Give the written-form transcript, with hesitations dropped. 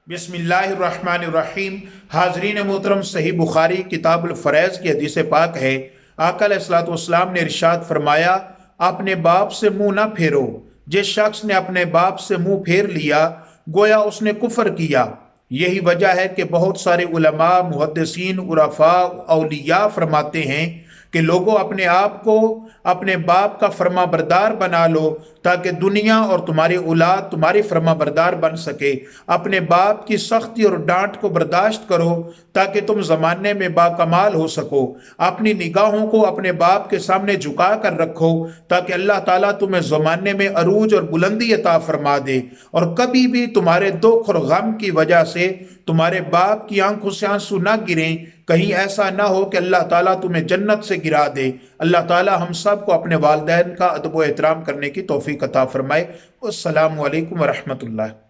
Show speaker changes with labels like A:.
A: बिस्मिल्लाहिर्रहमानिर्रहीम। हाजरीन मोहतरम, सही बुखारी किताबुल फ़रैज़ की हदीस पाक है। आका अलैहिस्सलाम ने इरशाद फरमाया, अपने बाप से मुंह ना फेरो। जिस शख्स ने अपने बाप से मुंह फेर लिया गोया उसने कुफर किया। यही वजह है कि बहुत सारे उलमा, मुहद्दिसीन, उरफा, औलिया फरमाते हैं कि लोगों अपने आप को अपने बाप का फर्मा बरदार बना लो ताकि दुनिया और तुम्हारी औलाद तुम्हारी फर्मा बरदार बन सके। अपने बाप की सख्ती और डांट को बर्दाश्त करो ताकि तुम जमाने में बाकमाल हो सको। अपनी निगाहों को अपने बाप के सामने झुका कर रखो ताकि अल्लाह ताला तुम्हें जमाने में अरूज और बुलंदी अता फरमा दे। और कभी भी तुम्हारे दुख और गम की वजह से तुम्हारे बाप की आंखों से आंसू ना गिरें। कहीं ऐसा ना हो कि अल्लाह ताला तुम्हें जन्नत से गिरा दे। अल्लाह ताला हम सब को अपने वालिदैन का अदब व एहतराम करने की तौफीक अता फरमाए। अस्सलामु अलैकुम व रहमतुल्लाह।